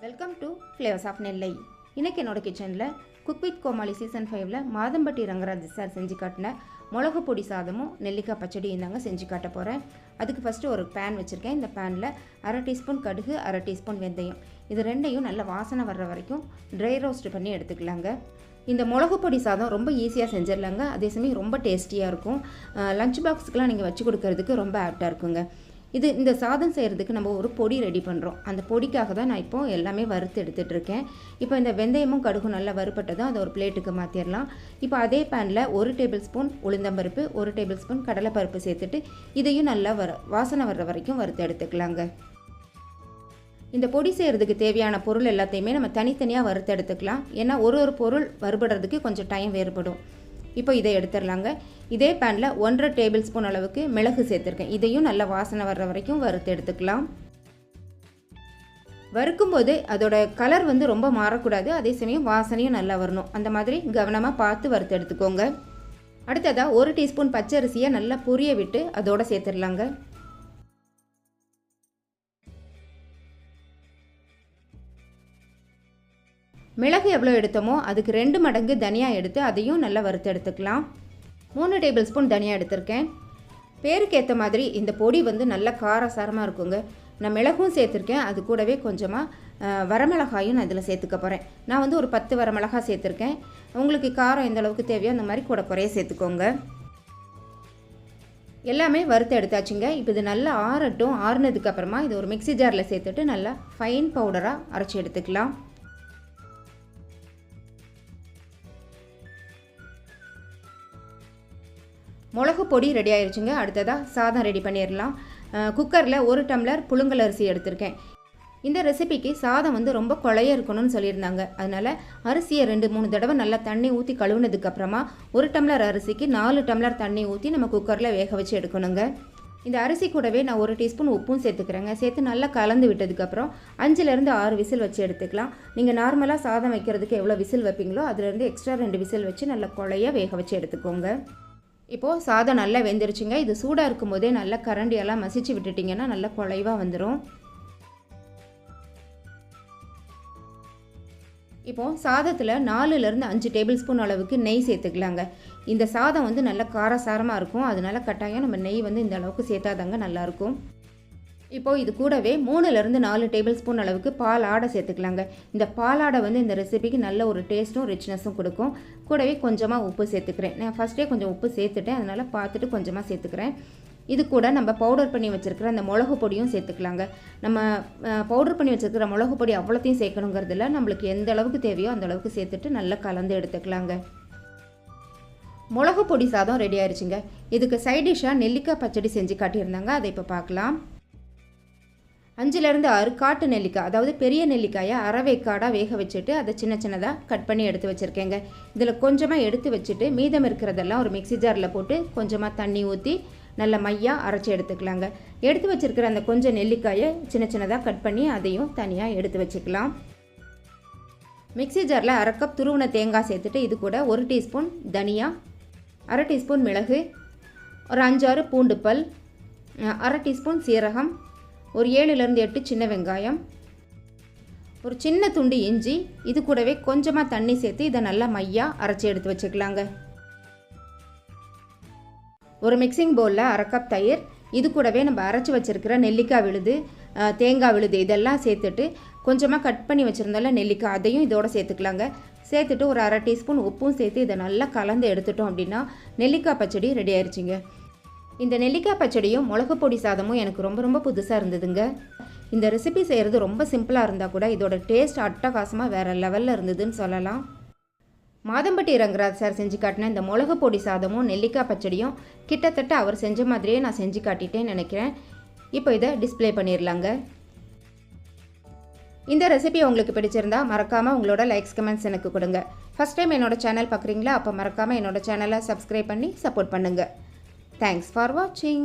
Welcome to flavours of Nellai. இன்றைக்கி என்னோட கிச்சனில் குக் வித் கோமாளி சீசன் 5ல் மாதம்பட்டி ரங்கராஜ் சார் செஞ்சு காட்டின மிளகு பொடி சாதமும் நெல்லிக்காய் பச்சடியும் தாங்க செஞ்சு காட்ட போகிறேன். அதுக்கு ஃபஸ்ட்டு ஒரு பேன் வச்சுருக்கேன். இந்த பேனில் 1/2 டீஸ்பூன் கடுகு, 1/2 டீஸ்பூன் வெந்தயம், இது ரெண்டையும் நல்ல வாசனை வர்ற வரைக்கும் ட்ரை ரோஸ்ட் பண்ணி எடுத்துக்கலாங்க. இந்த மிளகு பொடி சாதம் ரொம்ப ஈஸியாக செஞ்சிடலாங்க. அதே சமயம் ரொம்ப டேஸ்டியாக இருக்கும். லஞ்ச் பாக்ஸுக்கெலாம் நீங்கள் வச்சு கொடுக்கறதுக்கு ரொம்ப ஆப்டாக இருக்குங்க. இந்த சாதம் செய்கிறதுக்கு நம்ம ஒரு பொடி ரெடி பண்ணுறோம். அந்த பொடிக்காக தான் நான் இப்போது எல்லாமே வறுத்து எடுத்துகிட்டு இருக்கேன். இப்போ இந்த வெந்தயமும் கடுகும் நல்லா வறுப்பட்டதும் அதை ஒரு பிளேட்டுக்கு மாற்றிடலாம். இப்போ அதே பேனில் 1 டேபிள் ஸ்பூன் உளுந்தம்பருப்பு, 1 டேபிள் ஸ்பூன் கடலைப்பருப்பு சேர்த்துட்டு இதையும் நல்லா வாசனை வர்ற வரைக்கும் வறுத்து எடுத்துக்கலாங்க. இந்த பொடி செய்கிறதுக்கு தேவையான பொருள் எல்லாத்தையுமே நம்ம தனித்தனியாக வறுத்து எடுத்துக்கலாம். ஏன்னா ஒரு பொருள் வறுபடுறதுக்கு கொஞ்சம் டைம் வேறுபடும். இப்போ இதை எடுத்துடலாங்க. இதே பேனில் 1/2 டேபிள் ஸ்பூன் அளவுக்கு மிளகு சேர்த்துருக்கேன். இதையும் நல்லா வாசனை வர்ற வரைக்கும் வறுத்து எடுத்துக்கலாம். வறுக்கும்போது அதோட கலர் ரொம்ப மாறக்கூடாது. அதே சமயம் வாசனையும் நல்லா வரணும். அந்த மாதிரி கவனமாக பார்த்து வறுத்து எடுத்துக்கோங்க. அடுத்ததாக 1 டீஸ்பூன் பச்சரிசியை நல்லா பொரிய விட்டு அதோடு சேர்த்துடலாங்க. மிளகு எவ்வளோ எடுத்தோமோ அதுக்கு 2 மடங்கு தனியா எடுத்து அதையும் நல்லா வறுத்து எடுத்துக்கலாம். 3 டேபிள் ஸ்பூன் தனியா எடுத்திருக்கேன். பேருக்கு ஏற்ற மாதிரி இந்த பொடி நல்லா காரசாரமாக இருக்குங்க. நான் மிளகும் சேர்த்துருக்கேன். அது கூடவே கொஞ்சமாக வரமிளகாயும் நான் இதில் சேர்த்துக்க போகிறேன். நான் ஒரு 10 வரமிளகாய் சேர்த்துருக்கேன். உங்களுக்கு காரம் எந்த அளவுக்கு தேவையோ அந்த மாதிரி கூட குறைய சேர்த்துக்கோங்க. எல்லாமே வறுத்து எடுத்தாச்சுங்க. இப்போ இது நல்லா ஆறட்டும். ஆறுனதுக்கப்புறமா இது ஒரு மிக்ஸி ஜாரில் சேர்த்துட்டு நல்லா ஃபைன் பவுடராக அரைச்சி எடுத்துக்கலாம். மிளகு பொடி ரெடி ஆயிடுச்சுங்க. அடுத்ததாக சாதம் ரெடி பண்ணிடலாம். குக்கரில் 1 டம்ளர் புழுங்கல் அரிசி எடுத்திருக்கேன். இந்த ரெசிபிக்கு சாதம் ரொம்ப குழைய இருக்கணும்னு சொல்லியிருந்தாங்க. அதனால் அரிசியை 2-3 தடவை நல்லா தண்ணி ஊற்றி கழுவுனதுக்கப்புறமா 1 டம்ளர் அரிசிக்கு 4 டம்ளர் தண்ணி ஊற்றி நம்ம குக்கரில் வேக வச்சு எடுக்கணுங்க. இந்த அரிசி கூடவே நான் 1 டீஸ்பூன் உப்பும் சேர்த்துக்கிறேங்க. சேர்த்து நல்லா கலந்து விட்டதுக்கப்புறம் 5லேருந்து 6 விசில் வச்சு எடுத்துக்கலாம். நீங்கள் நார்மலாக சாதம் வைக்கிறதுக்கு எவ்வளோ விசில் வைப்பீங்களோ அதுலேருந்து எக்ஸ்ட்ரா 2 விசில் வச்சு நல்லா குழைய வேக வச்சு எடுத்துக்கோங்க. இப்போது சாதம் நல்லா வெந்துருச்சுங்க. இது சூடாக இருக்கும் போதே நல்லா கரண்டியெல்லாம் மசிச்சு விட்டுட்டிங்கன்னா நல்லா குழைவாக வந்துடும். இப்போது சாதத்தில் 4லேருந்து 5 டேபிள் ஸ்பூன் அளவுக்கு நெய் சேர்த்துக்கலாங்க. இந்த சாதம் நல்லா காரசாரமாக இருக்கும். அதனால கட்டாயம் நம்ம நெய் இந்த அளவுக்கு சேர்த்தாதாங்க நல்லாயிருக்கும். இப்போது இது கூடவே 3லேருந்து 4 டேபிள் ஸ்பூன் அளவுக்கு பால் ஆடை சேர்த்துக்கலாங்க. இந்த பாலாடை இந்த ரெசிபிக்கு நல்ல ஒரு டேஸ்ட்டும் ரிச்னஸும் கொடுக்கும். கூடவே கொஞ்சமாக உப்பு சேர்த்துக்கிறேன். நான் ஃபஸ்ட்டே கொஞ்சம் உப்பு சேர்த்துட்டேன். அதனால் பார்த்துட்டு கொஞ்சமாக சேர்த்துக்கிறேன். இது கூட நம்ம பவுடர் பண்ணி வச்சுருக்கிற அந்த மிளகு பொடியும் சேர்த்துக்கலாங்க. நம்ம பவுடர் பண்ணி வச்சுருக்கிற மிளகு பொடி அவ்வளோத்தையும் சேர்க்கணுங்கிறதுல நம்மளுக்கு எந்த அளவுக்கு தேவையோ அந்த அளவுக்கு சேர்த்துட்டு நல்லா கலந்து எடுத்துக்கலாங்க. மிளகு பொடி சாதம் ரெடி ஆயிடுச்சுங்க. இதுக்கு சைட் டிஷ்ஷாக நெல்லிக்காய் பச்சடி செஞ்சு காட்டியிருந்தாங்க. அதை இப்போ பார்க்கலாம். 5லேருந்து 6 காட்டு நெல்லிக்காய், அதாவது பெரிய நெல்லிக்காயை அரைவேக்காடாக வேக வச்சுட்டு அதை சின்ன சின்னதாக கட் பண்ணி எடுத்து வச்சுருக்கேங்க. இதில் கொஞ்சமாக எடுத்து வச்சுட்டு மீதம் இருக்கிறதெல்லாம் ஒரு மிக்ஸி ஜாரில் போட்டு கொஞ்சமாக தண்ணி ஊற்றி நல்ல மையாக அரைச்சி எடுத்துக்கலாங்க. எடுத்து வச்சுருக்கிற அந்த கொஞ்சம் நெல்லிக்காயை சின்ன சின்னதாக கட் பண்ணி அதையும் தனியாக எடுத்து வச்சுக்கலாம். மிக்ஸி ஜாரில் 1/2 கப் துருவின தேங்காய் சேர்த்துட்டு இது கூட 1 டீஸ்பூன் தனியா, 1/2 டீஸ்பூன் மிளகு, ஒரு 5-6 பூண்டு பல், 1/2 டீஸ்பூன் சீரகம், ஒரு 7லேருந்து 8 சின்ன வெங்காயம், ஒரு சின்ன துண்டு இஞ்சி, இது கூடவே கொஞ்சமாக தண்ணி சேர்த்து இதை நல்லா மையாக அரைச்சி எடுத்து வச்சுக்கலாங்க. ஒரு மிக்சிங் பவுலில் 1/2 கப் தயிர், இது கூடவே நம்ம அரைச்சி வச்சுருக்கிற நெல்லிக்காய் விழுது, தேங்காய் விழுது இதெல்லாம் சேர்த்துட்டு கொஞ்சமாக கட் பண்ணி வச்சுருந்தால நெல்லிக்காய் அதையும் இதோட சேர்த்துக்கலாங்க. சேர்த்துட்டு ஒரு 1/2 டீஸ்பூன் உப்பும் சேர்த்து இதை நல்லா கலந்து எடுத்துட்டோம் அப்படின்னா நெல்லிக்காய் பச்சடி ரெடி ஆயிடுச்சுங்க. இந்த நெல்லிக்காய் பச்சடியும் மிளகு பொடி சாதமும் எனக்கு ரொம்ப புதுசாக இருந்ததுங்க. இந்த ரெசிபி செய்கிறது ரொம்ப சிம்பிளாக இருந்தால் கூட இதோட டேஸ்ட் அட்டகாசமாக வேறு லெவலில் இருந்ததுன்னு சொல்லலாம். மாதம்பட்டி ரங்கராஜ் சார் செஞ்சு காட்டின இந்த மிளகு பொடி சாதமும் நெல்லிக்காய் பச்சடியும் கிட்டத்தட்ட அவர் செஞ்ச மாதிரியே நான் செஞ்சு காட்டிட்டேன்னு நினைக்கிறேன். இப்போ இதை டிஸ்பிளே பண்ணிடலாங்க. இந்த ரெசிபி உங்களுக்கு பிடிச்சிருந்தா மறக்காமல் உங்களோட லைக்ஸ் கமெண்ட்ஸ் எனக்கு கொடுங்க. ஃபஸ்ட் டைம் என்னோட சேனல் பார்க்குறீங்களா? அப்போ மறக்காமல் என்னோட சேனலை சப்ஸ்கிரைப் பண்ணி சப்போர்ட் பண்ணுங்கள். Thanks for watching.